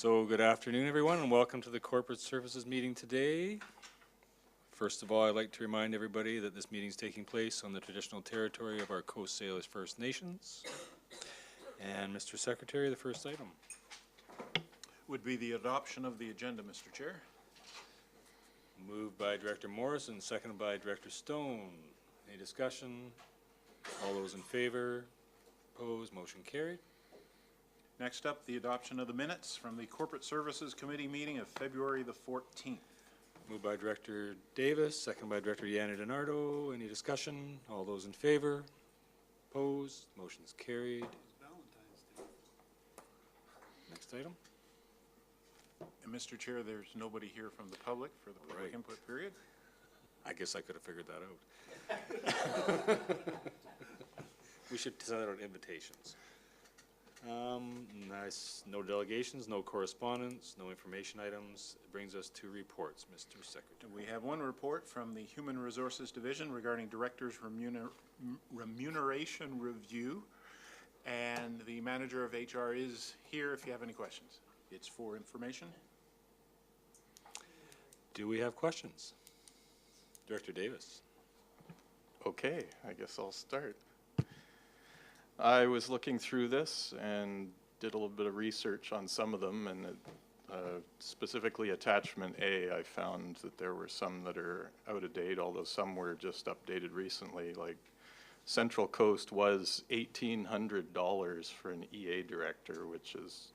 So good afternoon, everyone, and welcome to the Corporate Services meeting today. First of all, I'd like to remind everybody that this meeting is taking place on the traditional territory of our Coast Salish First Nations. And Mr. Secretary, the first item would be the adoption of the agenda, Mr. Chair. Moved by Director Morris and seconded by Director Stone. Any discussion? All those in favor? Opposed? Motion carried. Next up, the adoption of the minutes from the Corporate Services Committee meeting of February the 14th. Moved by Director Davis, seconded by Director Yanni DiNardo. Any discussion? All those in favor? Opposed? Motion is carried. Next item. And Mr. Chair, there's nobody here from the public for the public input period. I guess I could have figured that out. We should send out invitations. Nice. No delegations, no correspondence, no information items. It brings us to reports, Mr. Secretary. We have one report from the Human Resources Division regarding Director's Remuneration Review. And the manager of HR is here if you have any questions. It's for information. Do we have questions? Director Davis. Okay, I guess I'll start. I was looking through this and did a little bit of research on some of them, and specifically attachment A, I found that there were some that are out of date, although some were just updated recently. Like Central Coast was $1,800 for an EA director, which is,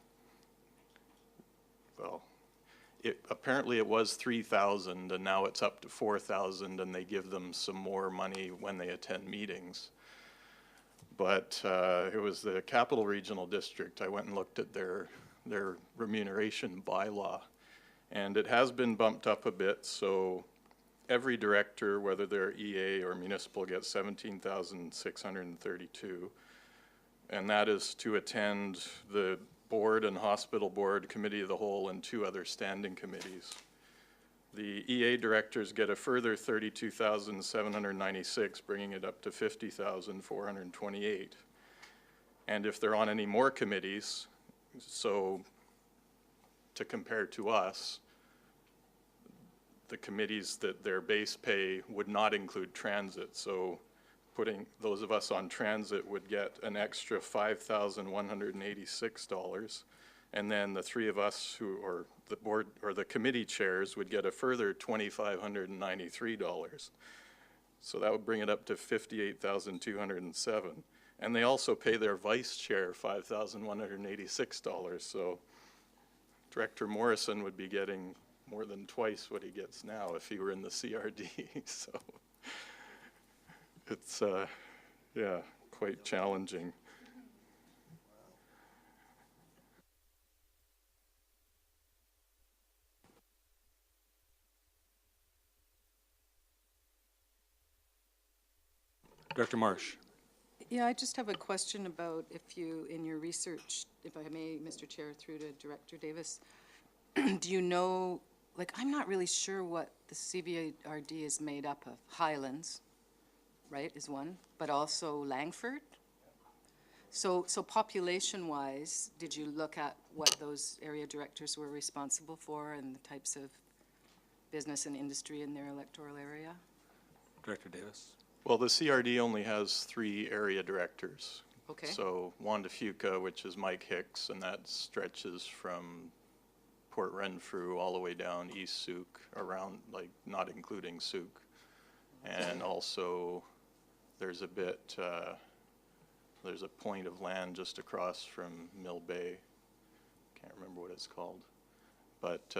well, apparently it was $3,000 and now it's up to $4,000, and they give them some more money when they attend meetings. But it was the Capital Regional District. I went and looked at their remuneration bylaw, and it has been bumped up a bit. So every director, whether they're EA or municipal, gets $17,632, and that is to attend the board and hospital board, committee of the whole, and 2 other standing committees. The EA directors get a further $32,796, bringing it up to $50,428. And if they're on any more committees, so to compare to us, the committees that their base pay would not include transit. So putting those of us on transit would get an extra $5,186. And then the 3 of us who, or the board or the committee chairs, would get a further $2,593. So that would bring it up to $58,207. And they also pay their vice chair $5,186. So Director Morrison would be getting more than twice what he gets now if he were in the CRD. So it's, yeah, quite challenging. Director Marsh. Yeah, I just have a question about if you, in your research, if I may, Mr. Chair, through to Director Davis, do you know, like, I'm not really sure what the CVRD is made up of. Highlands, right, is one, but also Langford. So population-wise, did you look at what those area directors were responsible for and the types of business and industry in their electoral area? Director Davis. Well, the CRD only has 3 area directors. Okay. So Wanda Fuca, which is Mike Hicks, and that stretches from Port Renfrew all the way down East Souk, around, like, not including Souk. And also there's a bit, there's a point of land just across from Mill Bay. Can't remember what it's called. But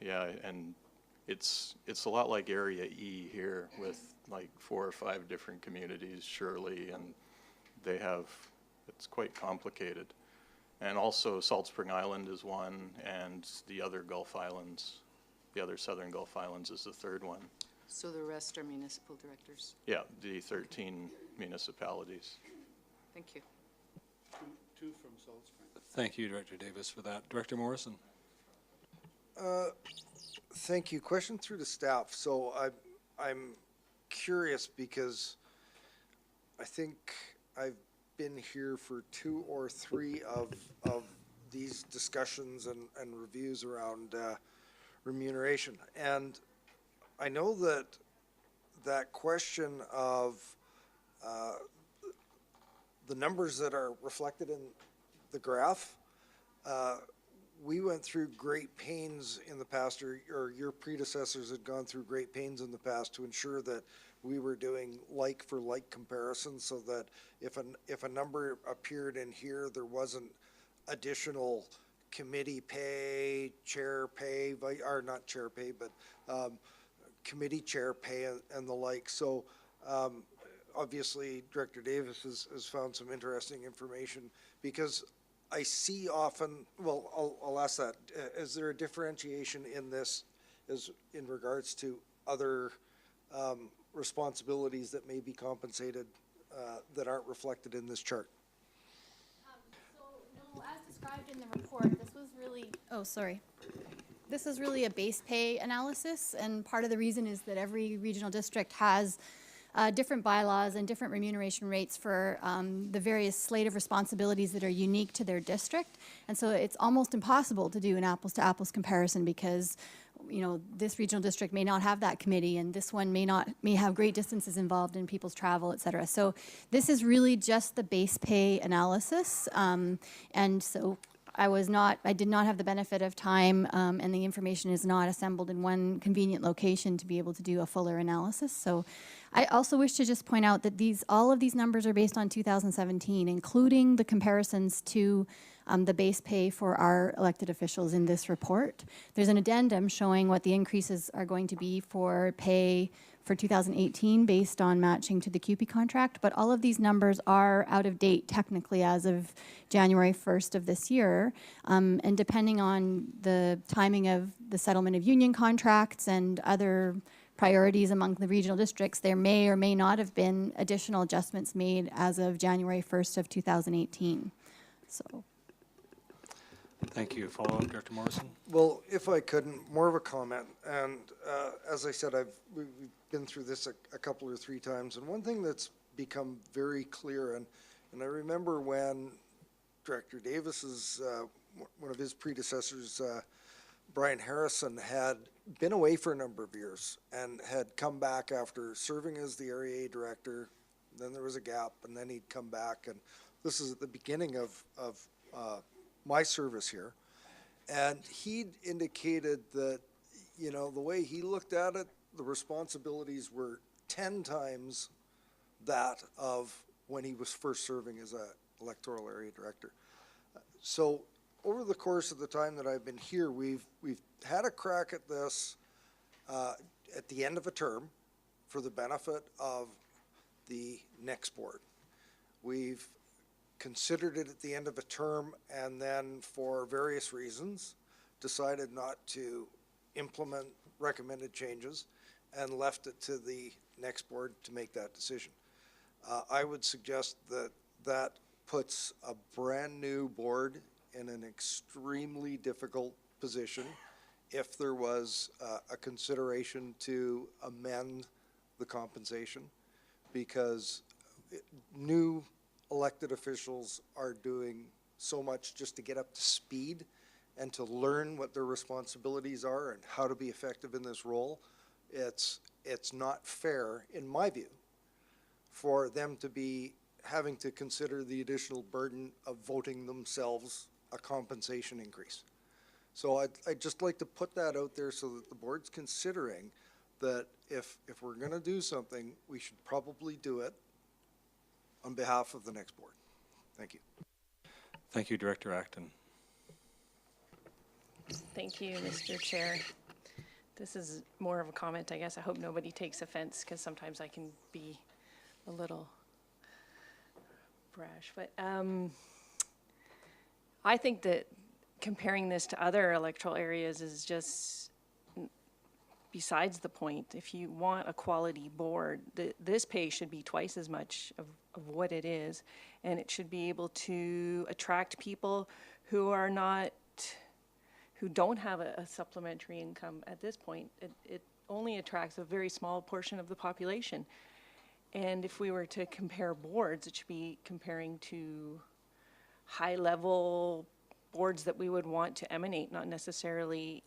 yeah, and it's a lot like Area E here with like 4 or 5 different communities, Shirley, and they have, it's quite complicated. And also Salt Spring Island is one, and the other Gulf Islands, the other southern Gulf Islands is the 3rd one. So the rest are municipal directors? Yeah, the 13 municipalities. Thank you. 2 from Salt Spring. Thank you, Director Davis, for that. Director Morrison. Thank you. Question through the staff. So I'm curious because I think I've been here for 2 or 3 of these discussions and reviews around remuneration. And I know that that question of the numbers that are reflected in the graph, we went through great pains in the past, or your predecessors had gone through great pains in the past to ensure that we were doing like for like comparisons, so that if a number appeared in here, there wasn't additional committee pay, chair pay, or not chair pay, but committee chair pay and the like. So obviously Director Davis has found some interesting information, because I see often, well, I'll ask that, is there a differentiation in this as in regards to other responsibilities that may be compensated that aren't reflected in this chart? So, no, as described in the report, this was really, this is really a base pay analysis, and part of the reason is that every regional district has different bylaws and different remuneration rates for the various slate of responsibilities that are unique to their district. And so it's almost impossible to do an apples to apples comparison, because you know, this regional district may not have that committee, and this one may have great distances involved in people's travel, et cetera. So this is really just the base pay analysis. And so I did not have the benefit of time, and the information is not assembled in one convenient location to be able to do a fuller analysis. So I also wish to just point out that all of these numbers are based on 2017, including the comparisons to the base pay for our elected officials in this report. There's an addendum showing what the increases are going to be for pay for 2018 based on matching to the CUPE contract, but all of these numbers are out of date technically as of January 1st of this year, and depending on the timing of the settlement of union contracts and other priorities among the regional districts, there may or may not have been additional adjustments made as of January 1st of 2018. So. Thank you. Follow-up, Director Morrison? Well, if I couldn't, more of a comment. And as I said, we've been through this a couple or three times. And one thing that's become very clear, and I remember when Director Davis's, one of his predecessors, Brian Harrison, had been away for a number of years and had come back after serving as the Area A director. Then there was a gap, and then he'd come back. And this is at the beginning of my service here. And he'd indicated that, you know, the way he looked at it, the responsibilities were 10 times that of when he was first serving as a electoral area director. So over the course of the time that I've been here, we've had a crack at this at the end of a term for the benefit of the next board. We've considered it at the end of a term, and then for various reasons decided not to implement recommended changes and left it to the next board to make that decision. I would suggest that that puts a brand new board in an extremely difficult position if there was a consideration to amend the compensation, because new elected officials are doing so much just to get up to speed and to learn what their responsibilities are and how to be effective in this role. It's not fair, in my view, for them to be having to consider the additional burden of voting themselves a compensation increase. So I'd just like to put that out there so that the board's considering that if we're going to do something, we should probably do it on behalf of the next board. Thank you. Thank you, Director Acton. Thank you, Mr. Chair. This is more of a comment, I guess. I hope nobody takes offense, because sometimes I can be a little brash. But I think that comparing this to other electoral areas is just besides the point. If you want a quality board, this pay should be twice as much of what it is, and it should be able to attract people who don't have a supplementary income at this point. It only attracts a very small portion of the population. And if we were to compare boards, it should be comparing to high-level boards that we would want to emanate, not necessarily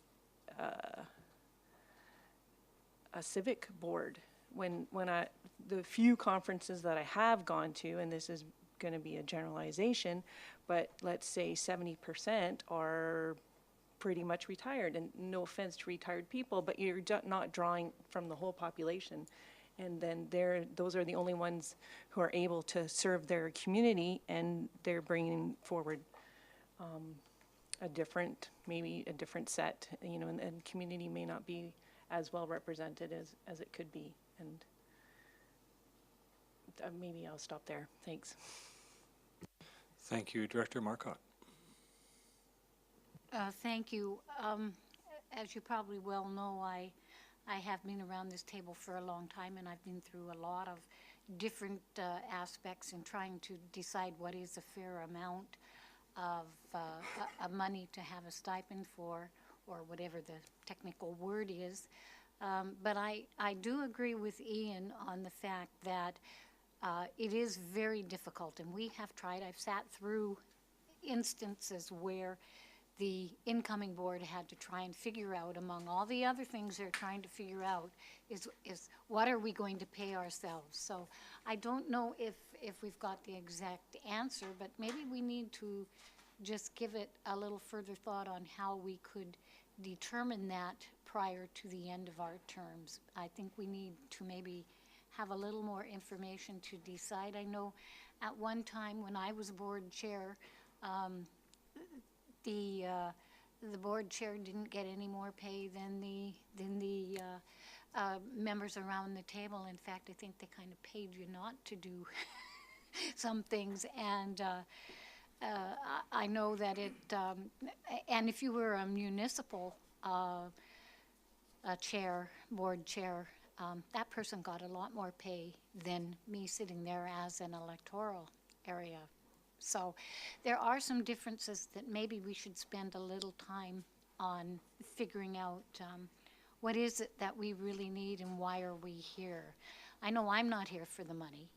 a civic board. The few conferences that I have gone to, and this is gonna be a generalization, but let's say 70% are pretty much retired, and no offense to retired people, but you're not drawing from the whole population. And then those are the only ones who are able to serve their community, and they're bringing forward maybe a different set, and community may not be as well represented as it could be. And maybe I'll stop there. Thanks. Thank you, Director Marcotte. Thank you. As you probably well know, I have been around this table for a long time, and I've been through a lot of different aspects in trying to decide what is a fair amount of money to have a stipend for, or whatever the technical word is. But I do agree with Ian on the fact that it is very difficult, and we have tried. I've sat through instances where the incoming board had to try and figure out, among all the other things they're trying to figure out, is what are we going to pay ourselves? So I don't know if we've got the exact answer, but maybe we need to just give it a little further thought on how we could determine that prior to the end of our terms. I think we need to maybe have a little more information to decide. I know at one time when I was board chair, the board chair didn't get any more pay than the members around the table. In fact, I think they kind of paid you not to do some things. And I know that and if you were a municipal board chair, that person got a lot more pay than me sitting there as an electoral area. So there are some differences that maybe we should spend a little time on figuring out what is it that we really need and why are we here. I know I'm not here for the money,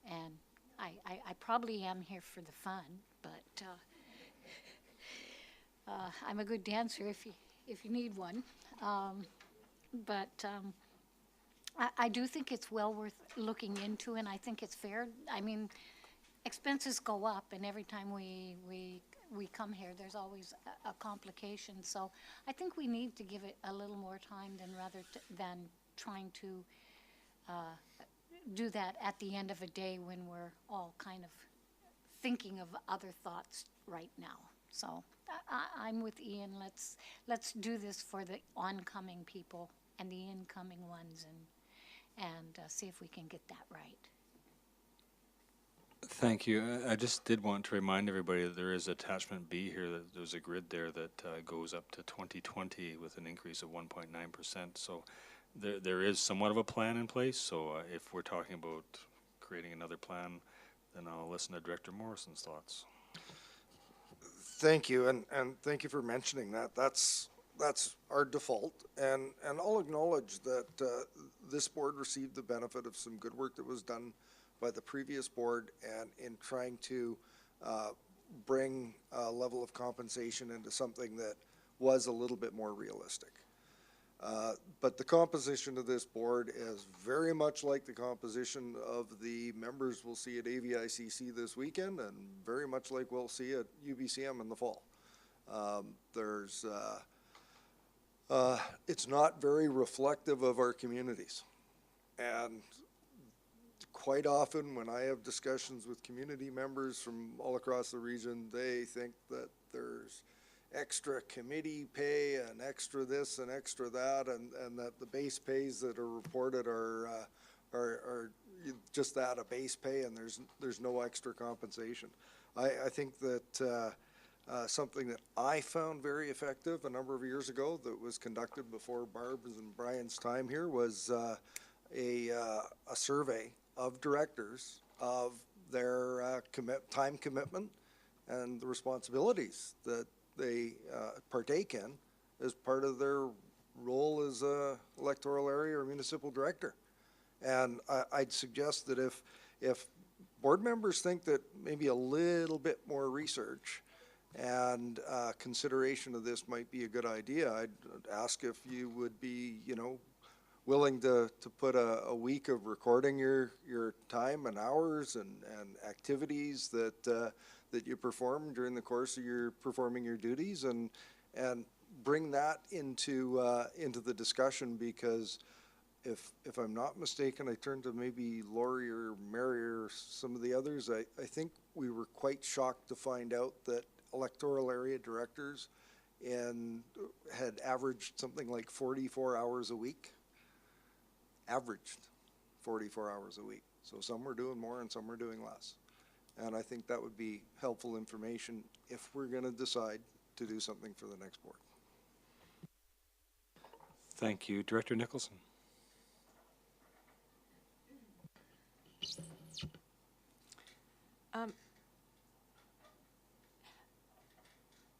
and I probably am here for the fun, but I'm a good dancer if you need one. But I do think it's well worth looking into, and I think it's fair. I mean, expenses go up, and every time we come here, there's always a complication. So I think we need to give it a little more time than trying to do that at the end of a day when we're all kind of thinking of other thoughts right now. So I'm with Ian. Let's do this for the oncoming people and the incoming ones, and see if we can get that right. Thank you. I just did want to remind everybody that there is attachment B here, that there's a grid there that goes up to 2020 with an increase of 1.9%. So there is somewhat of a plan in place. So if we're talking about creating another plan, then I'll listen to Director Morrison's thoughts. Thank you, and thank you for mentioning that. That's our default, and I'll acknowledge that this board received the benefit of some good work that was done by the previous board, and in trying to bring a level of compensation into something that was a little bit more realistic. But the composition of this board is very much like the composition of the members we'll see at AVICC this weekend, and very much like we'll see at UBCM in the fall. It's not very reflective of our communities. And quite often when I have discussions with community members from all across the region, they think that there's extra committee pay and extra this and extra that, and that the base pays that are reported are just that, a base pay, and there's no extra compensation. I think that something that I found very effective a number of years ago that was conducted before Barb's and Brian's time here was a survey of directors of their time commitment and the responsibilities that they partake in as part of their role as a electoral area or municipal director. And I'd suggest that if board members think that maybe a little bit more research and consideration of this might be a good idea. I'd ask if you would be, willing to put a week of recording your time and hours and activities that you perform during the course of your performing your duties, and bring that into the discussion, because if I'm not mistaken, I turned to maybe Lori or Mary or some of the others, I think we were quite shocked to find out that electoral area directors had averaged something like 44 hours a week. Averaged 44 hours a week. So some were doing more and some were doing less. And I think that would be helpful information if we're going to decide to do something for the next board. Thank you. Director Nicholson.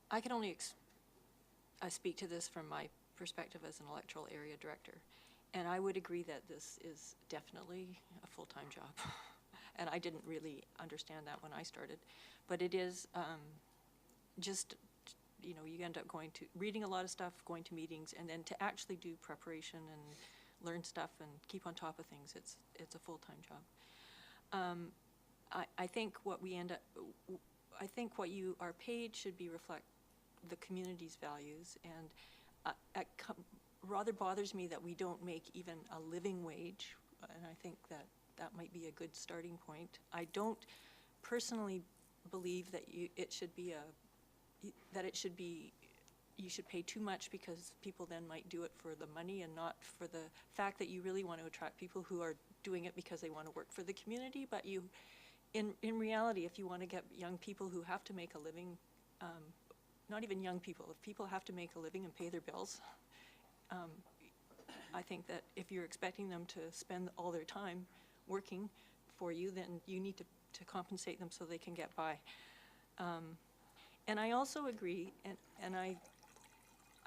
I can only I speak to this from my perspective as an electoral area director, and I would agree that this is definitely a full-time job. And I didn't really understand that when I started, but it is just, you end up reading a lot of stuff, going to meetings, and then to actually do preparation and learn stuff and keep on top of things, it's a full-time job. I think what what you are paid should reflect the community's values, and it rather bothers me that we don't make even a living wage, and I think that might be a good starting point. I don't personally believe that you should pay too much, because people then might do it for the money and not for the fact that you really want to attract people who are doing it because they want to work for the community. But in reality, if you want to get young people who have to make a living, not even young people, if people have to make a living and pay their bills, I think that if you're expecting them to spend all their time working for you, then you need to compensate them so they can get by. And I also agree, and I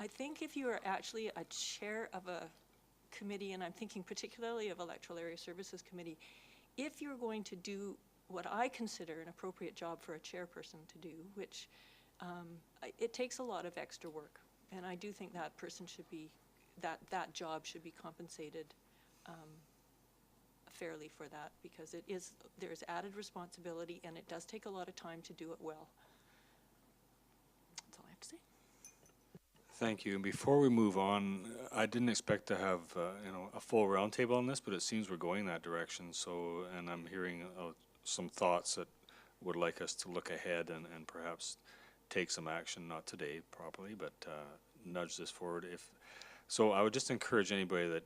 think if you are actually a chair of a committee, and I'm thinking particularly of Electoral Area Services Committee, if you're going to do what I consider an appropriate job for a chairperson to do, which it takes a lot of extra work, and I do think that person should be, that job should be compensated fairly for that, because there's added responsibility, and it does take a lot of time to do it well. That's all I have to say. Thank you. And before we move on, I didn't expect to have a full roundtable on this, but it seems we're going that direction. So, and I'm hearing some thoughts that would like us to look ahead and perhaps take some action, not today probably, but nudge this forward. So I would just encourage anybody that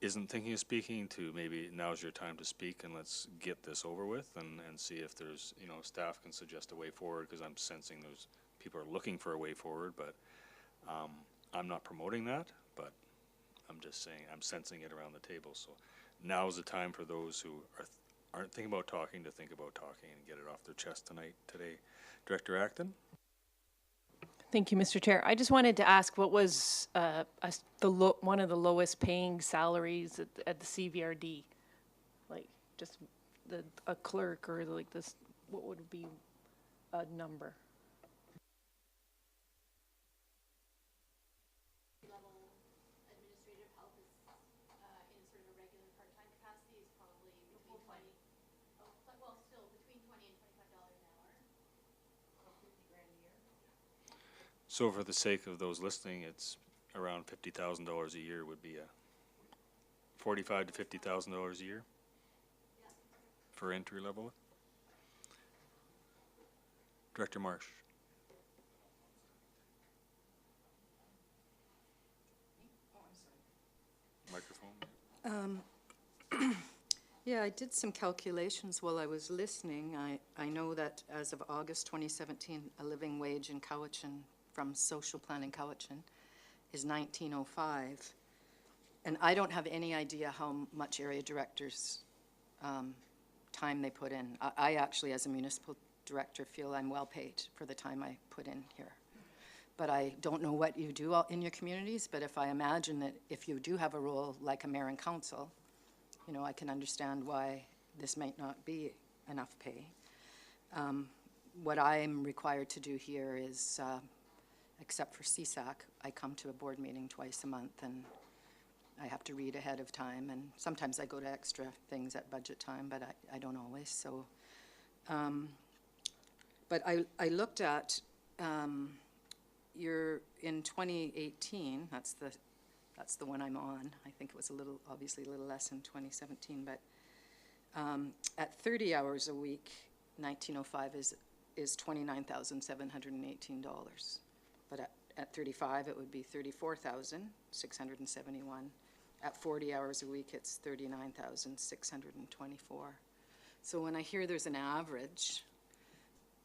isn't thinking of speaking to maybe now's your time to speak, and let's get this over with and see if there's, staff can suggest a way forward, because I'm sensing there's people are looking for a way forward, but I'm not promoting that, but I'm just saying I'm sensing it around the table. So now is the time for those who aren't thinking about talking to think about talking and get it off their chest today. Director Acton? Thank you, Mr. Chair. I just wanted to ask, what was one of the lowest paying salaries at the CVRD? Like, just a clerk, or like this, what would be a number? Administrative help is in sort of a regular part-time capacity is probably between 20, well, still between $20 and $25 an hour, or 50 grand a year. So for the sake of those listening, it's around $50,000 a year would be a $45,000 to $50,000 a year for entry level. Director Marsh. Microphone. Yeah, I did some calculations while I was listening. I know that as of August 2017, a living wage in Cowichan from Social Planning Cowichan is $19.05. And I don't have any idea how much area directors' time they put in. I actually, as a municipal director, feel I'm well paid for the time I put in here. But I don't know what you do in your communities, but if I imagine that if you do have a role like a mayor and council, I can understand why this might not be enough pay. what I'm required to do here is, except for CSAC, I come to a board meeting twice a month, and I have to read ahead of time, and sometimes I go to extra things at budget time, but I don't always, so. But I looked at, in 2018, that's the one I'm on. I think it was obviously a little less in 2017, but at 30 hours a week, 1905 is $29,718. But at 35, it would be $34,671. At 40 hours a week, it's $39,624. So when I hear there's an average,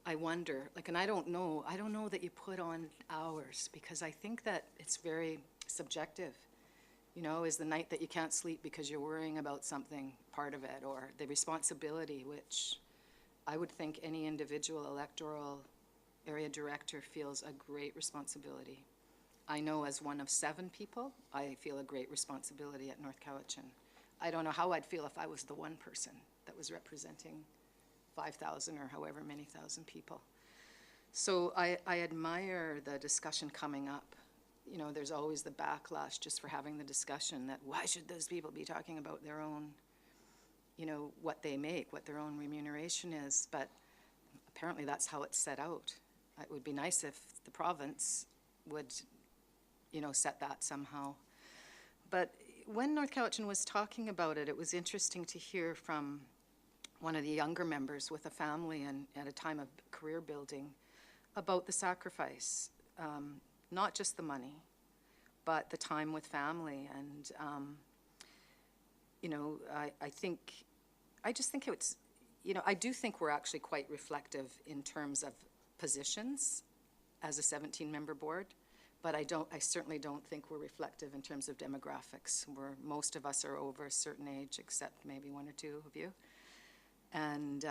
I wonder, like, and I don't know that you put on hours, because I think that it's very subjective. You know, is the night that you can't sleep because you're worrying about something part of it, or the responsibility, which I would think any individual electoral area director feels a great responsibility. I know as one of 7 people, I feel a great responsibility at North Cowichan. I don't know how I'd feel if I was the one person that was representing 5,000 or however many thousand people. So I admire the discussion coming up. You know, there's always the backlash just for having the discussion that why should those people be talking about their own, you know, what they make, what their own remuneration is, but apparently that's how it's set out. It would be nice if the province would, you know, set that somehow. But when North Cowichan was talking about it, it was interesting to hear from one of the younger members with a family and at a time of career building about the sacrifice, not just the money, but the time with family. And, you know, I just think it's, you know, I do think we're actually quite reflective in terms of positions as a 17-member board, but I certainly don't think we're reflective in terms of demographics, where most of us are over a certain age, except maybe 1 or 2 of you. And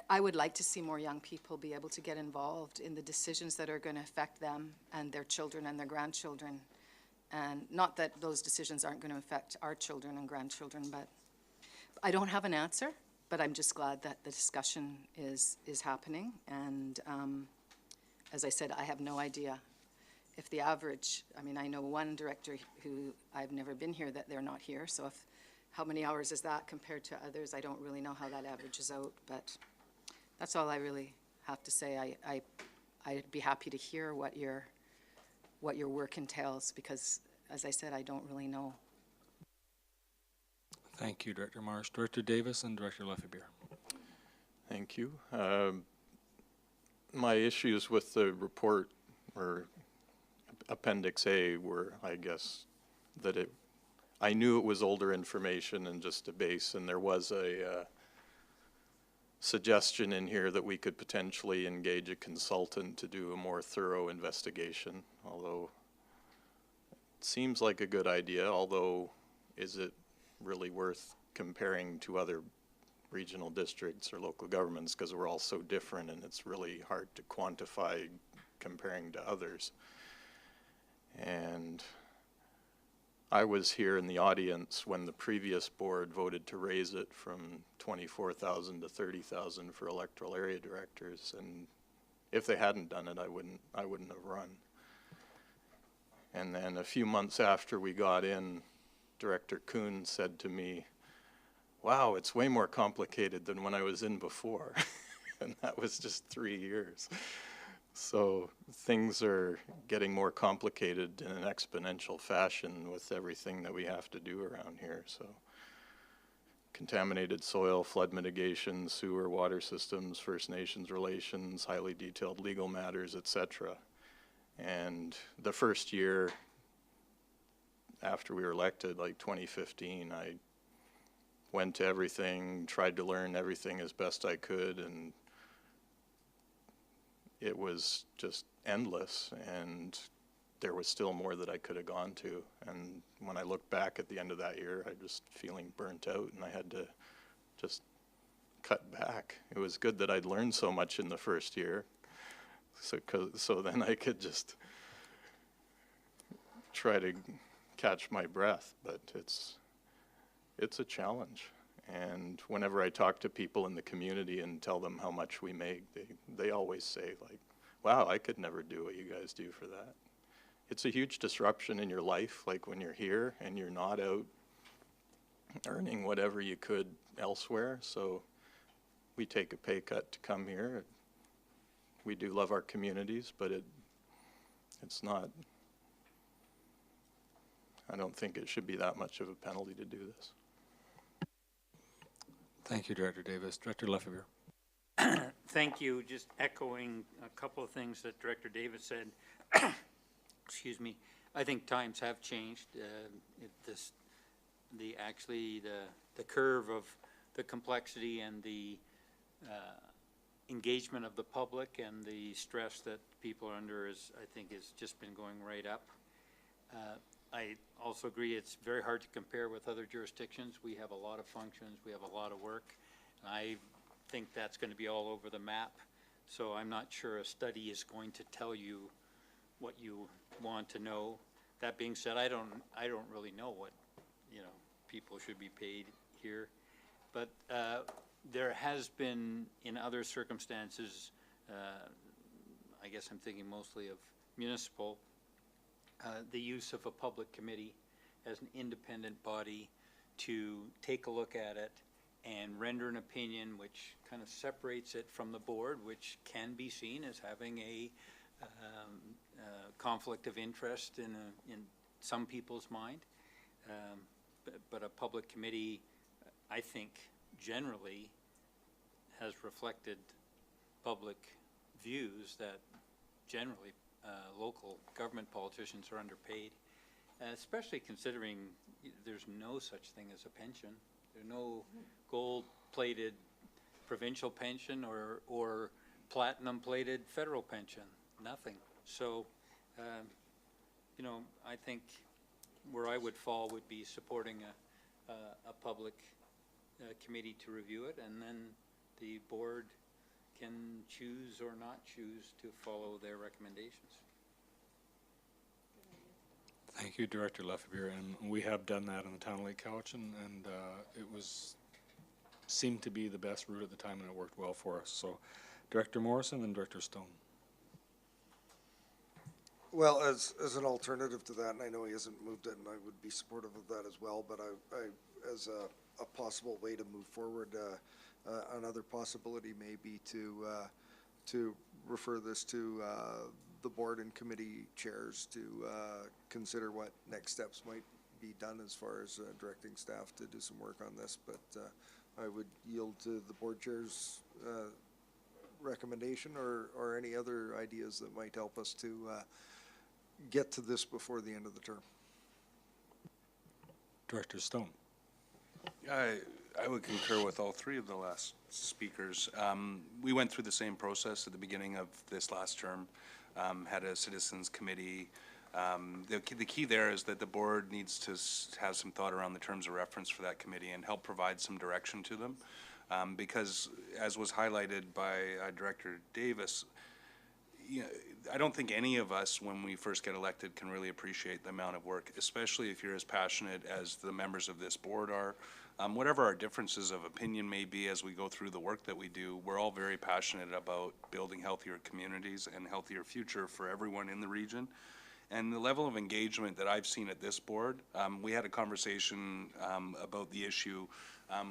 I would like to see more young people be able to get involved in the decisions that are going to affect them and their children and their grandchildren. And not that those decisions aren't going to affect our children and grandchildren, but I don't have an answer, but I'm just glad that the discussion is happening. And as I said, I have no idea if the average, I mean, I know one director who I've never been here that they're not here, so how many hours is that compared to others? I don't really know how that averages out, but that's all I really have to say. I'd be happy to hear what your work entails, because, as I said, I don't really know. Thank you, Director Marsh. Director Davis and Director Lefebvre. Thank you. My issues with the report, or Appendix A, were, I guess, that I knew it was older information and just a base, and there was a suggestion in here that we could potentially engage a consultant to do a more thorough investigation, although it seems like a good idea, although is it really worth comparing to other regional districts or local governments, because we're all so different and it's really hard to quantify comparing to others. And I was here in the audience when the previous board voted to raise it from 24,000 to 30,000 for electoral area directors, and if they hadn't done it, I wouldn't have run. And then a few months after we got in, Director Kuhn said to me, "Wow, it's way more complicated than when I was in before." And that was just 3 years. So things are getting more complicated in an exponential fashion with everything that we have to do around here. So contaminated soil, flood mitigation, sewer, water systems, First Nations relations, highly detailed legal matters, etc. And the first year after we were elected, like 2015, I went to everything, tried to learn everything as best I could, and it was just endless, and there was still more that I could have gone to. And when I look back at the end of that year, I just feeling burnt out, and I had to just cut back. It was good that I'd learned so much in the first year, so then I could just try to catch my breath. But it's a challenge, And whenever I talk to people in the community and tell them how much we make, they always say like, wow, I could never do what you guys do for that. It's a huge disruption in your life, like when you're here and you're not out earning whatever you could elsewhere. So we take a pay cut to come here. We do love our communities, but it's not, I don't think it should be that much of a penalty to do this. Thank you, Director Davis. Director Lefebvre. Thank you. Just echoing a couple of things that Director Davis said. Excuse me. I think times have changed. The curve of the complexity and the engagement of the public and the stress that people are under I think has just been going right up. I also agree it's very hard to compare with other jurisdictions. We have a lot of functions, we have a lot of work, and I think that's going to be all over the map. So I'm not sure a study is going to tell you what you want to know. That being said, I don't really know what people should be paid here, but there has been in other circumstances. I guess I'm thinking mostly of municipal. The use of a public committee as an independent body to take a look at it and render an opinion which kind of separates it from the board, which can be seen as having a conflict of interest in some people's mind. But a public committee, I think, generally has reflected public views that generally local government politicians are underpaid, especially considering there's no such thing as a pension. There's no gold-plated provincial pension or platinum-plated federal pension, nothing. So, I think where I would fall would be supporting a public committee to review it, and then the board can choose or not choose to follow their recommendations. Thank you, Director Lefebvre, and we have done that on the town of Lake Cowichan, and it seemed to be the best route at the time, and it worked well for us. So, Director Morrison, then Director Stone. Well, as an alternative to that, and I know he hasn't moved it, and I would be supportive of that as well, but I as a possible way to move forward, another possibility may be to refer this to the board and committee chairs to consider what next steps might be done as far as directing staff to do some work on this, but I would yield to the board chair's recommendation or any other ideas that might help us to get to this before the end of the term. Director Stone. I would concur with all three of the last speakers. We went through the same process at the beginning of this last term, had a citizens committee. The key there is that the board needs to have some thought around the terms of reference for that committee and help provide some direction to them. Because as was highlighted by Director Davis, I don't think any of us, when we first get elected, can really appreciate the amount of work, especially if you're as passionate as the members of this board are. Whatever our differences of opinion may be as we go through the work that we do, we're all very passionate about building healthier communities and healthier future for everyone in the region. And the level of engagement that I've seen at this board, we had a conversation about the issue,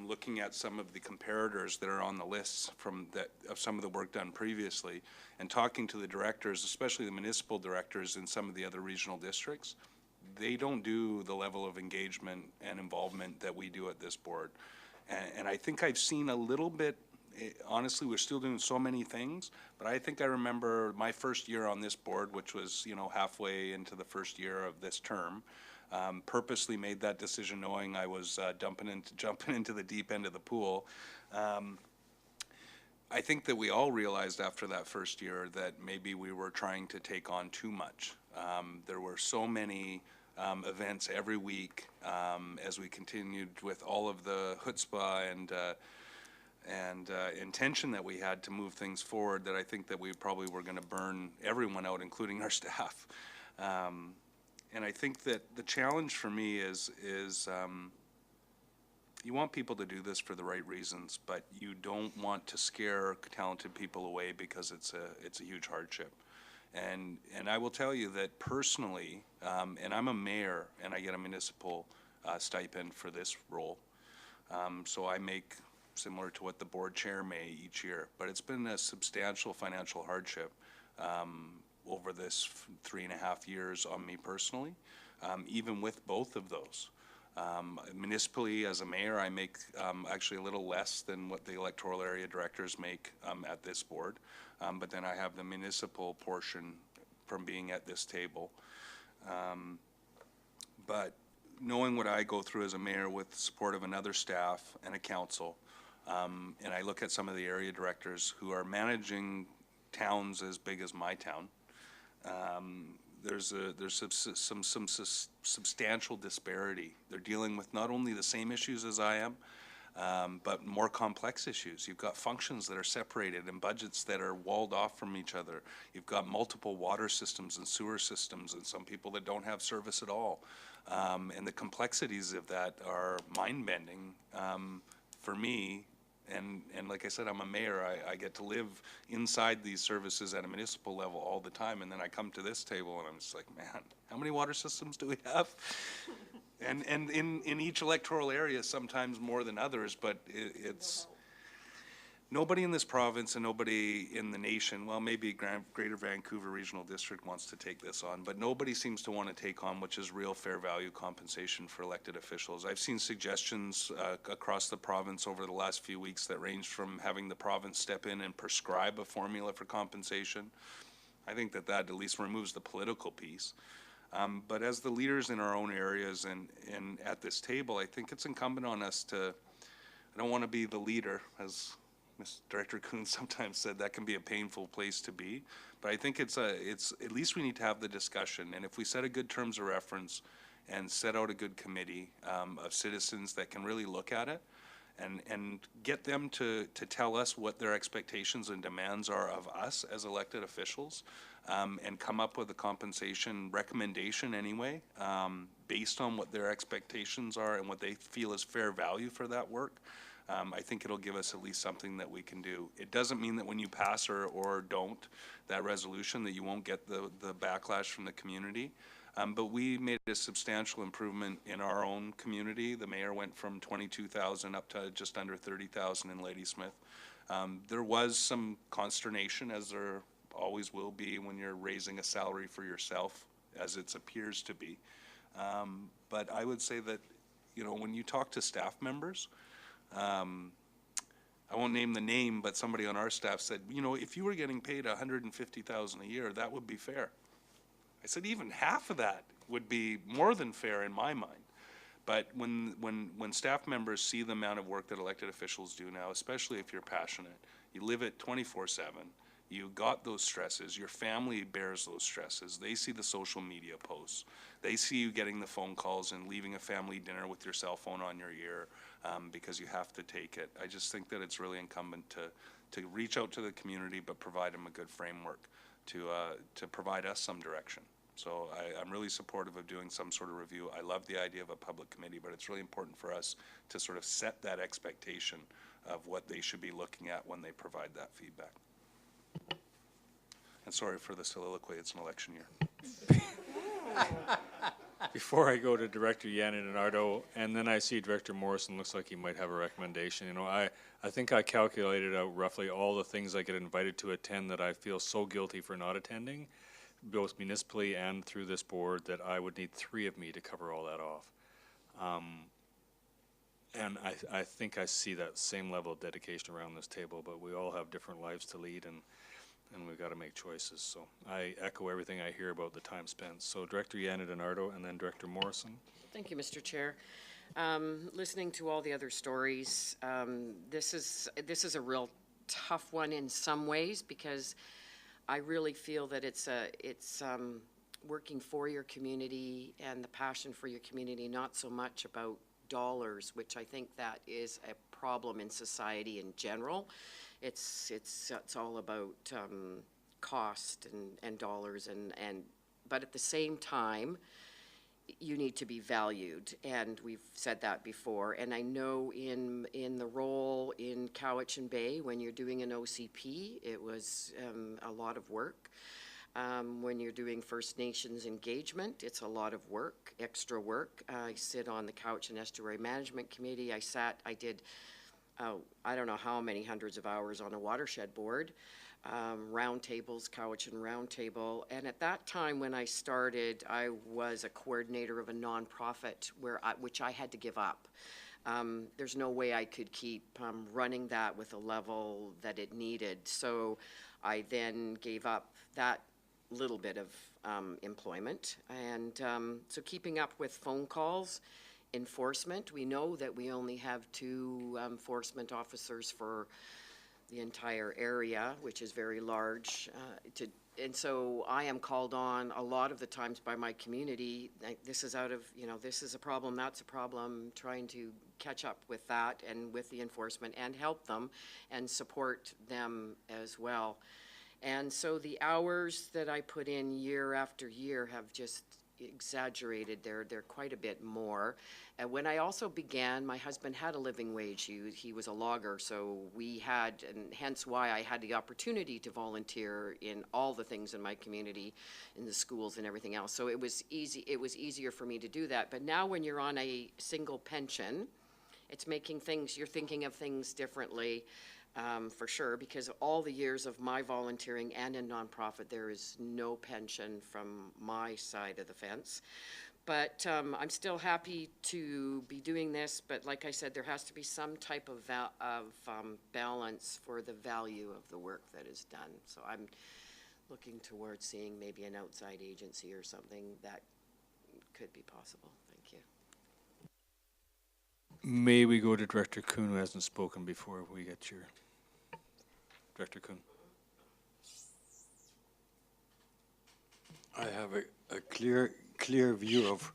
looking at some of the comparators that are on the lists of some of the work done previously, and talking to the directors, especially the municipal directors in some of the other regional districts. They don't do the level of engagement and involvement that we do at this board. And I think I've seen a little bit, honestly, we're still doing so many things, but I think I remember my first year on this board, which was, halfway into the first year of this term, purposely made that decision knowing I was jumping into the deep end of the pool. I think that we all realized after that first year that maybe we were trying to take on too much. There were so many events every week as we continued with all of the chutzpah and intention that we had to move things forward, that I think that we probably were going to burn everyone out, including our staff. And I think that the challenge for me is you want people to do this for the right reasons, but you don't want to scare talented people away because it's a huge hardship. And I will tell you that personally, and I'm a mayor and I get a municipal stipend for this role. So I make similar to what the board chair may each year, but it's been a substantial financial hardship over this 3.5 years on me personally, even with both of those. Municipally, as a mayor, I make actually a little less than what the electoral area directors make at this board. But then I have the municipal portion from being at this table. But knowing what I go through as a mayor with the support of another staff and a council, and I look at some of the area directors who are managing towns as big as my town, there's some substantial disparity. They're dealing with not only the same issues as I am, but more complex issues. You've got functions that are separated and budgets that are walled off from each other. You've got multiple water systems and sewer systems and some people that don't have service at all. And the complexities of that are mind-bending for me. And like I said, I'm a mayor. I get to live inside these services at a municipal level all the time. And then I come to this table and I'm just like, man, how many water systems do we have? And in each electoral area, sometimes more than others, but it's nobody in this province and nobody in the nation, well, maybe Greater Vancouver Regional District wants to take this on, but nobody seems to want to take on which is real fair value compensation for elected officials. I've seen suggestions across the province over the last few weeks that range from having the province step in and prescribe a formula for compensation. I think that at least removes the political piece. But as the leaders in our own areas and at this table, I think it's incumbent on us to, I don't want to be the leader, as Director Coons sometimes said, that can be a painful place to be. But I think it's at least we need to have the discussion. And if we set a good terms of reference and set out a good committee of citizens that can really look at it and get them to tell us what their expectations and demands are of us as elected officials, and come up with a compensation recommendation anyway, based on what their expectations are and what they feel is fair value for that work. I think it'll give us at least something that we can do. It doesn't mean that when you pass or don't that resolution that you won't get the backlash from the community. But we made a substantial improvement in our own community. The mayor went from 22,000 up to just under 30,000 in Ladysmith. There was some consternation, as there always will be when you're raising a salary for yourself, as it appears to be. But I would say that, you know, when you talk to staff members, I won't name the name, but somebody on our staff said, you know, if you were getting paid $150,000 a year, that would be fair. I said, even half of that would be more than fair in my mind. But when staff members see the amount of work that elected officials do now, especially if you're passionate, you live it 24/7, you got those stresses, your family bears those stresses, they see the social media posts, they see you getting the phone calls and leaving a family dinner with your cell phone on your ear because you have to take it. I just think that it's really incumbent to reach out to the community but provide them a good framework to provide us some direction. So I'm really supportive of doing some sort of review. I love the idea of a public committee, but it's really important for us to sort of set that expectation of what they should be looking at when they provide that feedback. And sorry for the soliloquy, it's an election year. Before I go to Director Yanni Donardo, and then I see Director Morrison, looks like he might have a recommendation. You know, I think I calculated out roughly all the things I get invited to attend that I feel so guilty for not attending, both municipally and through this board, that I would need 3 of me to cover all that off. And I think I see that same level of dedication around this table, but we all have different lives to lead, and we've got to make choices. So I echo everything I hear about the time spent. So Director Yanni Donardo and then Director Morrison. Thank you, Mr. Chair. Listening to all the other stories, this is a real tough one in some ways, because I really feel that it's working for your community and the passion for your community, not so much about dollars, which I think that is a problem in society in general. It's all about cost and dollars, but at the same time, you need to be valued, and we've said that before. And I know in the role in Cowichan Bay, when you're doing an OCP, it was a lot of work. When you're doing First Nations engagement, it's a lot of work, extra work. I sit on the Cowichan Estuary Management Committee. I did, I don't know how many hundreds of hours on a watershed board. Roundtables, Cowichan Roundtable. And at that time when I started, I was a coordinator of a nonprofit which I had to give up. There's no way I could keep running that with a level that it needed. So I then gave up that little bit of employment. And so keeping up with phone calls, enforcement, we know that we only have 2 enforcement officers for the entire area, which is very large. And so I am called on a lot of the times by my community, like, this is out of, this is a problem, that's a problem, trying to catch up with that and with the enforcement and help them and support them as well. And so the hours that I put in year after year have just exaggerated. They're quite a bit more. And when I also began, my husband had a living wage. He was a logger, so we had, and hence why I had the opportunity to volunteer in all the things in my community, in the schools and everything else. So it was easy. It was easier for me to do that. But now when you're on a single pension, it's making things, you're thinking of things differently. For sure, because all the years of my volunteering and in nonprofit, there is no pension from my side of the fence. But I'm still happy to be doing this, but like I said, there has to be some type of balance for the value of the work that is done. So I'm looking towards seeing maybe an outside agency or something that could be possible. Thank you. May we go to Director Kuhn, who hasn't spoken before we get your... Director Kuhn. I have a clear view of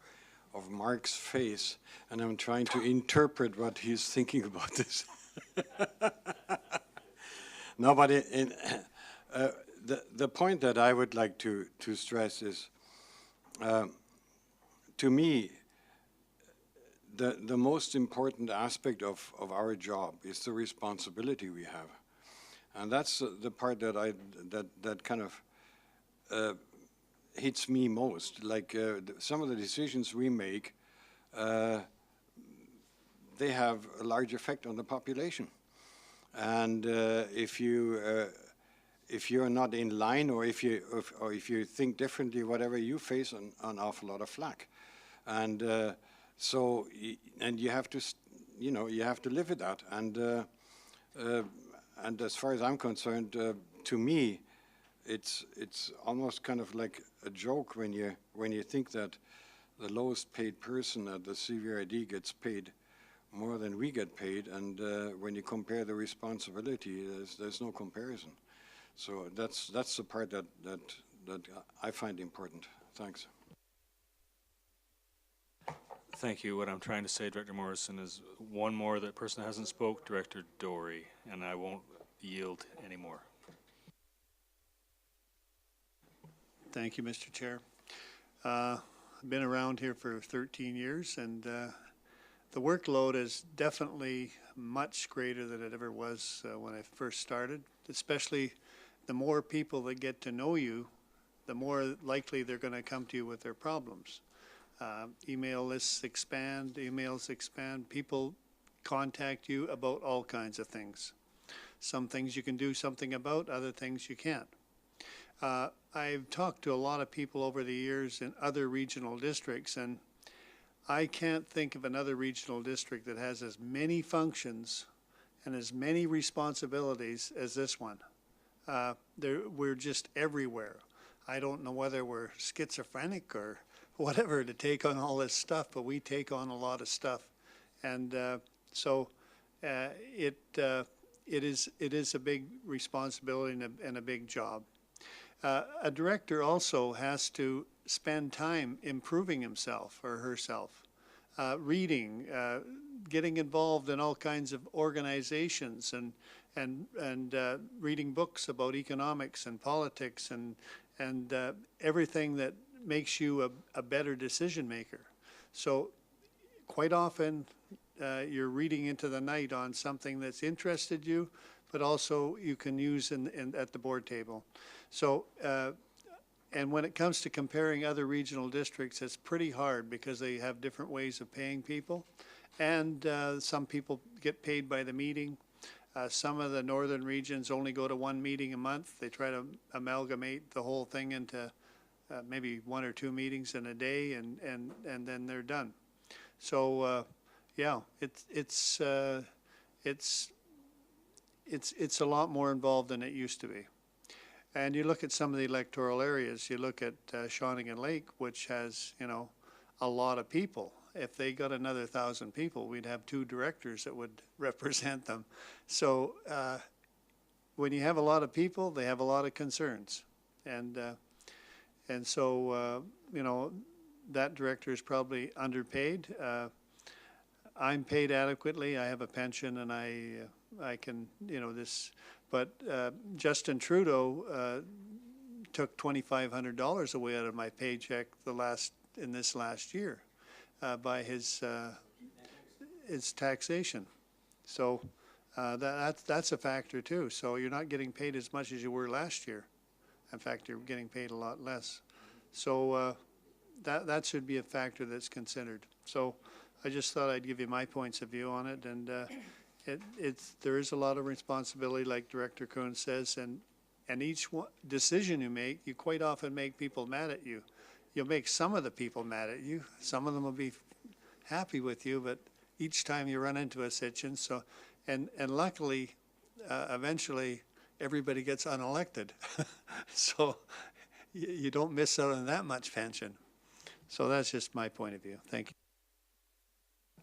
Mark's face, and I'm trying to interpret what he's thinking about this. No, but the point that I would like to stress is, to me, the most important aspect of our job is the responsibility we have. And that's the part that kind of hits me most. Like some of the decisions we make, they have a large effect on the population. And if you're not in line, or if you think differently, whatever, you face an awful lot of flack. And and you have to, you have to live with that. And as far as I'm concerned, to me, it's almost kind of like a joke when you think that the lowest paid person at the CVRD gets paid more than we get paid, and when you compare the responsibility, there's no comparison. So that's the part that I find important. Thanks. Thank you. What I'm trying to say, Director Morrison, is one more that person hasn't spoke, Director Dory, and I won't yield anymore. Thank you, Mr. Chair. I've been around here for 13 years, and the workload is definitely much greater than it ever was when I first started. Especially the more people that get to know you, the more likely they're going to come to you with their problems. Email lists expand, emails expand, people contact you about all kinds of things. Some things you can do something about, other things you can't. I've talked to a lot of people over the years in other regional districts, and I can't think of another regional district that has as many functions and as many responsibilities as this one. We're just everywhere. I don't know whether we're schizophrenic or whatever to take on all this stuff, but we take on a lot of stuff. And so it is a big responsibility and a big job. A director also has to spend time improving himself or herself, reading, getting involved in all kinds of organizations, and reading books about economics and politics and everything that makes you a better decision maker. So quite often, you're reading into the night on something that's interested you, but also you can use at the board table. So, and when it comes to comparing other regional districts, it's pretty hard because they have different ways of paying people. And some people get paid by the meeting. Some of the northern regions only go to one meeting a month. They try to amalgamate the whole thing into maybe 1 or 2 meetings in a day, and then they're done. So, yeah, it's a lot more involved than it used to be. And you look at some of the electoral areas, you look at Shawnigan Lake, which has, you know, a lot of people. If they got another 1,000 people, we'd have 2 directors that would represent them. So when you have a lot of people, they have a lot of concerns. And so, you know, that director is probably underpaid. I'm paid adequately. I have a pension, and I can, you know, this. But Justin Trudeau took $2,500 away out of my paycheck in this last year by his taxation. So that's a factor too. So you're not getting paid as much as you were last year. In fact, you're getting paid a lot less. So that should be a factor that's considered. So I just thought I'd give you my points of view on it, and there is a lot of responsibility, like Director Kuhn says, and each decision you make, you quite often make people mad at you. You'll make some of the people mad at you. Some of them will be happy with you, but each time you run into a situation. So, and luckily, eventually, everybody gets unelected. So you don't miss out on that much pension. So that's just my point of view. Thank you.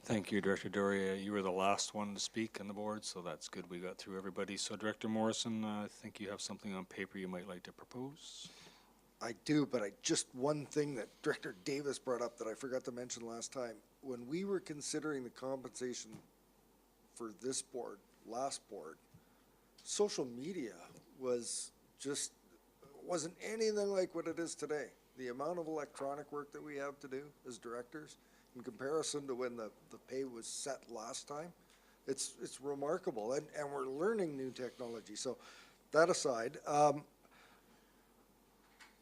Thank you, Director Doria. You were the last one to speak on the board, so that's good. We got through everybody. So Director Morrison, I think you have something on paper you might like to propose. I do, but just one thing that Director Davis brought up that I forgot to mention last time. When we were considering the compensation for this board, last board, social media wasn't anything like what it is today. The amount of electronic work that we have to do as directors in comparison to when the pay was set last time, it's remarkable, and we're learning new technology. So that aside,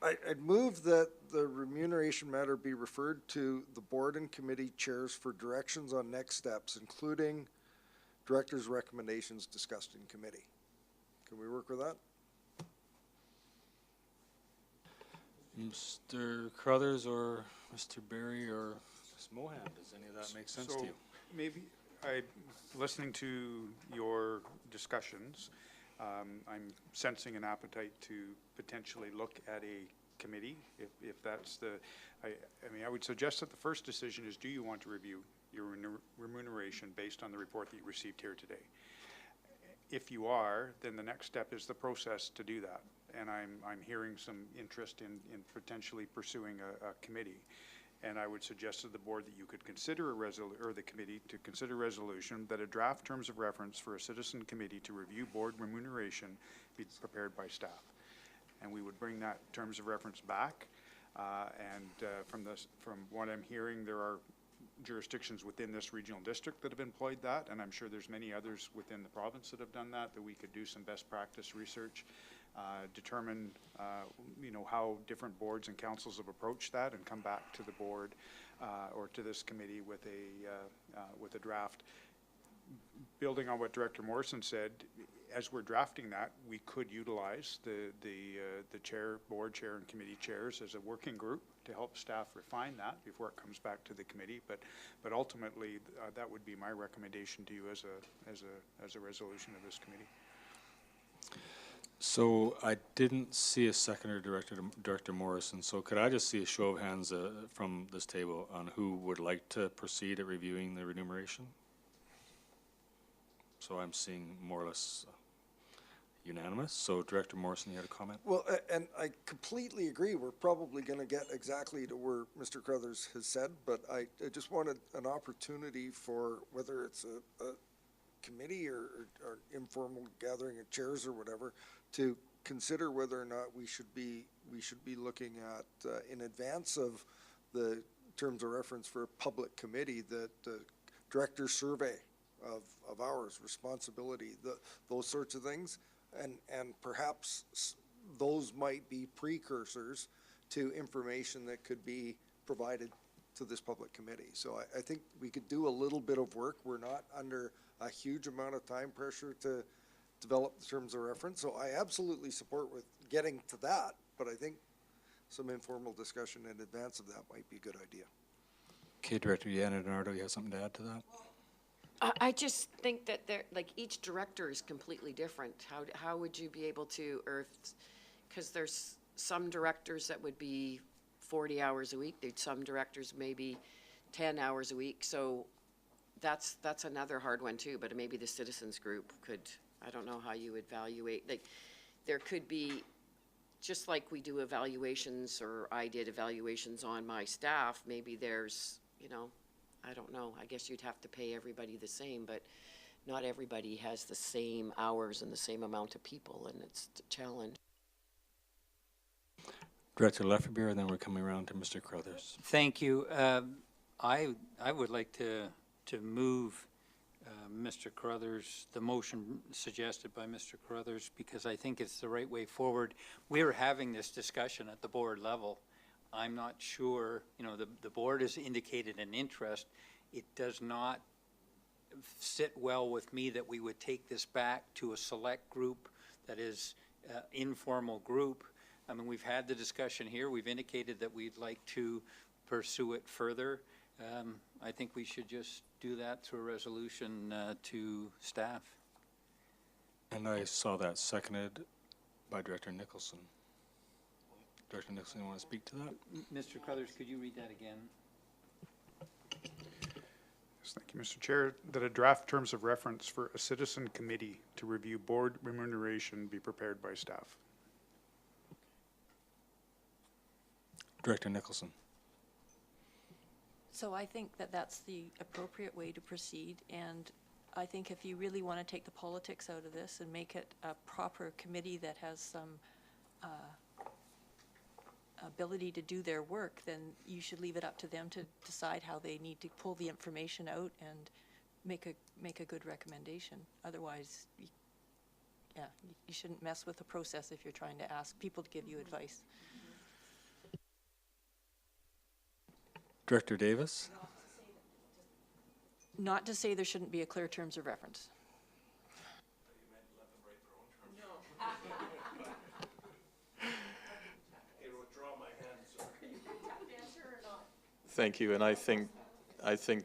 I'd move that the remuneration matter be referred to the board and committee chairs for directions on next steps, including directors' recommendations discussed in committee. Can we work with that? Mr. Crothers or Mr. Berry or Ms. Mohan, does any of that make sense to you? Maybe, listening to your discussions, I'm sensing an appetite to potentially look at a committee, if that's I mean, I would suggest that the first decision is, do you want to review your remuneration based on the report that you received here today? If you are, then the next step is the process to do that. And I'm hearing some interest in potentially pursuing a committee. And I would suggest to the board that you could consider or the committee to consider a resolution that a draft terms of reference for a citizen committee to review board remuneration be prepared by staff. And we would bring that terms of reference back. From what I'm hearing, there are jurisdictions within this regional district that have employed that, and I'm sure there's many others within the province that have done that we could do some best practice research, determine how different boards and councils have approached that, and come back to the board or to this committee with a draft. Building on what Director Morrison said, as we're drafting that, we could utilize the chair, board chair, and committee chairs as a working group to help staff refine that before it comes back to the committee. But ultimately, that would be my recommendation to you as a resolution of this committee. So I didn't see a seconder, Director Morrison. So could I just see a show of hands from this table on who would like to proceed at reviewing the remuneration? So I'm seeing more or less unanimous. So Director Morrison, you had a comment? Well, and I completely agree. We're probably going to get exactly to where Mr. Crothers has said, but I just wanted an opportunity for whether it's a committee or informal gathering of chairs or whatever to consider whether or not we should be looking at, in advance of the terms of reference for a public committee, that director's survey of hours, responsibility, those sorts of things. And perhaps those might be precursors to information that could be provided to this public committee. So I think we could do a little bit of work. We're not under a huge amount of time pressure to develop the terms of reference. So I absolutely support with getting to that, but I think some informal discussion in advance of that might be a good idea. Okay, Director Yanadinardo, you have something to add to that? I just think that like each director is completely different. How would you be able to, or because there's some directors that would be 40 hours a week, there's some directors maybe 10 hours a week, so that's another hard one too, but maybe the citizens group could, I don't know how you evaluate, like, there could be, just like we do evaluations, or I did evaluations on my staff, maybe there's, you know, I don't know, I guess you'd have to pay everybody the same, but not everybody has the same hours and the same amount of people, and it's a challenge. Director Lefferbeer, and then we're coming around to Mr. Crothers. Thank you. I would like to move Mr. Crothers, the motion suggested by Mr. Crothers, because I think it's the right way forward. We're having this discussion at the board level. I'm not sure, you know, the board has indicated an interest. It does not sit well with me that we would take this back to a select group that is informal group. I mean, we've had the discussion here. We've indicated that we'd like to pursue it further. I think we should just do that through a resolution to staff. And I saw that seconded by Director Nicholson. Director Nicholson, you want to speak to that? Mr. Crothers, could you read that again? Yes, thank you, Mr. Chair. That a draft terms of reference for a citizen committee to review board remuneration be prepared by staff. Director Nicholson. So I think that that's the appropriate way to proceed, and I think if you really want to take the politics out of this and make it a proper committee that has some ability to do their work, then you should leave it up to them to decide how they need to pull the information out and make a good recommendation. Otherwise, you shouldn't mess with the process if you're trying to ask people to give you advice. Director Davis. Not to say there shouldn't be a clear terms of reference. Thank you, and I think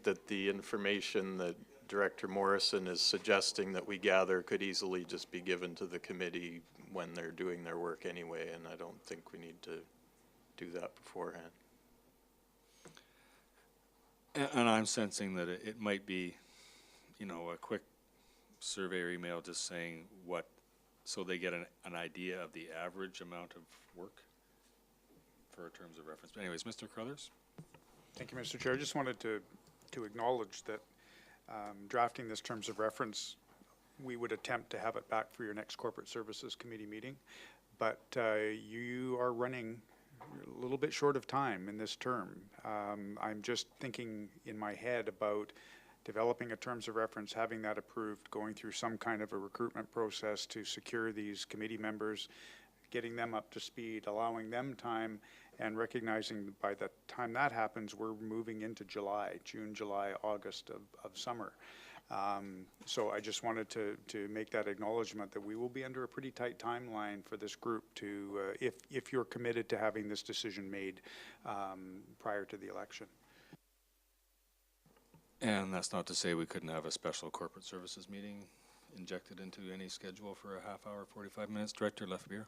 that the information that Director Morrison is suggesting that we gather could easily just be given to the committee when they're doing their work anyway, and I don't think we need to do that beforehand. And I'm sensing that it might be, you know, a quick survey or email just saying what, so they get an idea of the average amount of work for terms of reference. But anyways, Mr. Crothers? Thank you, Mr. Chair. I just wanted to acknowledge that drafting this terms of reference, we would attempt to have it back for your next Corporate Services Committee meeting, but you are running a little bit short of time in this term. I'm just thinking in my head about developing a terms of reference, having that approved, going through some kind of a recruitment process to secure these committee members, getting them up to speed, allowing them time, and recognizing by the time that happens, we're moving into July, June, July, August of summer. So I just wanted to make that acknowledgement that we will be under a pretty tight timeline for this group to, if you're committed to having this decision made prior to the election. And that's not to say we couldn't have a special corporate services meeting injected into any schedule for a half hour, 45 minutes. Director Lefferbeer.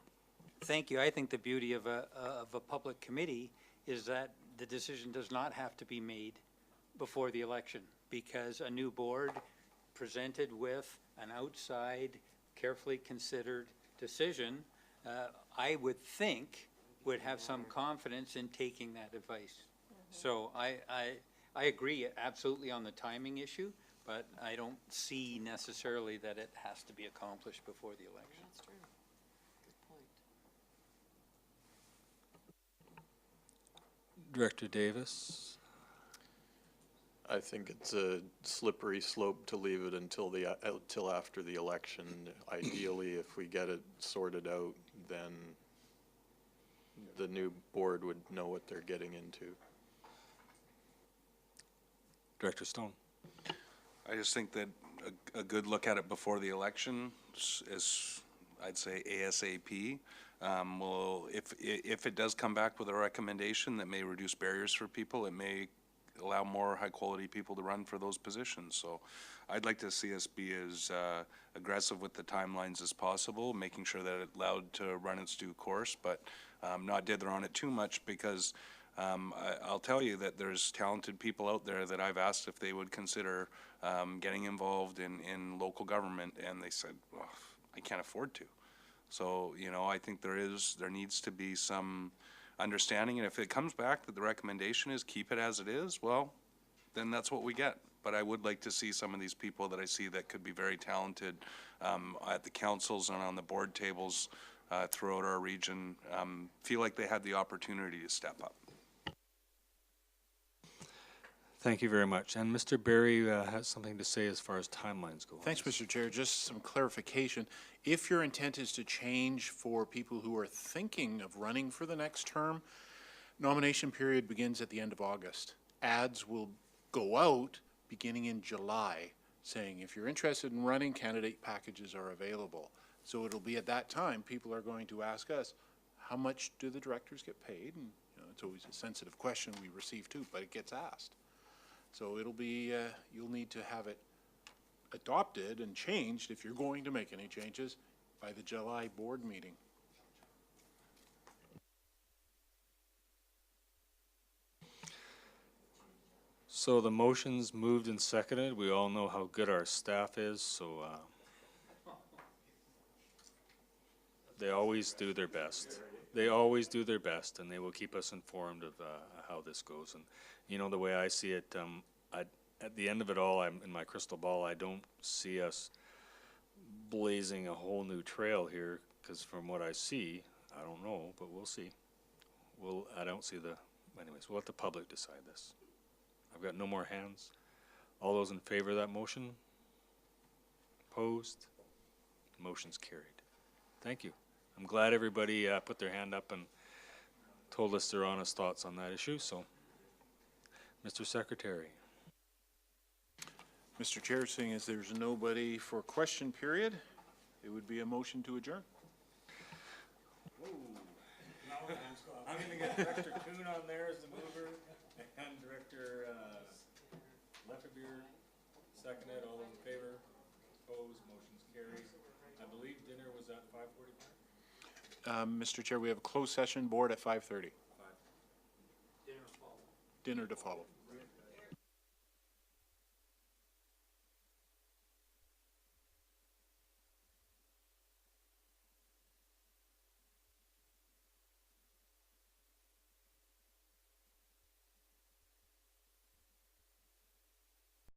Thank you. I think the beauty of a public committee is that the decision does not have to be made before the election, because a new board presented with an outside, carefully considered decision, I would think would have some confidence in taking that advice. So I agree absolutely on the timing issue, but I don't see necessarily that it has to be accomplished before the election. That's true. Good point. Director Davis? I think it's a slippery slope to leave it until till after the election. Ideally, if we get it sorted out, then the new board would know what they're getting into. Director Stone? I just think that a good look at it before the election is, I'd say ASAP. Well, if it does come back with a recommendation that may reduce barriers for people, it may allow more high-quality people to run for those positions. So I'd like to see us be as aggressive with the timelines as possible, making sure that it's allowed to run its due course, but not dither on it too much, because I'll tell you that there's talented people out there that I've asked if they would consider getting involved in local government, and they said, well, I can't afford to. So, you know, I think there needs to be some understanding, and if it comes back that the recommendation is keep it as it is, well, then that's what we get. But I would like to see some of these people that I see that could be very talented at the councils and on the board tables throughout our region feel like they had the opportunity to step up. Thank you very much. And Mr. Barry has something to say as far as timelines go. Thanks, Mr. Chair. Just some clarification. If your intent is to change for people who are thinking of running for the next term, nomination period begins at the end of August. Ads will go out beginning in July saying if you're interested in running, candidate packages are available. So it'll be at that time people are going to ask us, how much do the directors get paid? And you know, it's always a sensitive question we receive too, but it gets asked. So it'll be, you'll need to have it adopted and changed if you're going to make any changes by the July board meeting. So the motion's moved and seconded. We all know how good our staff is, so they always do their best. They always do their best, and they will keep us informed of how this goes. And you know, the way I see it, at the end of it all, I'm in my crystal ball. I don't see us blazing a whole new trail here, because from what I see, I don't know, but we'll see. I don't see anyways, we'll let the public decide this. I've got no more hands. All those in favor of that motion? Opposed? Motion's carried. Thank you. I'm glad everybody put their hand up and told us their honest thoughts on that issue. So, Mr. Secretary. Mr. Chair, seeing as there's nobody for question period, it would be a motion to adjourn. Whoa. I'm going to get Director Kuhn on there as the mover, and Director Lefebvre seconded. All those in favor? Opposed? Motion's carried. I believe dinner was at 5:45? Mr. Chair, we have a closed session board at 5:30. Dinner to follow.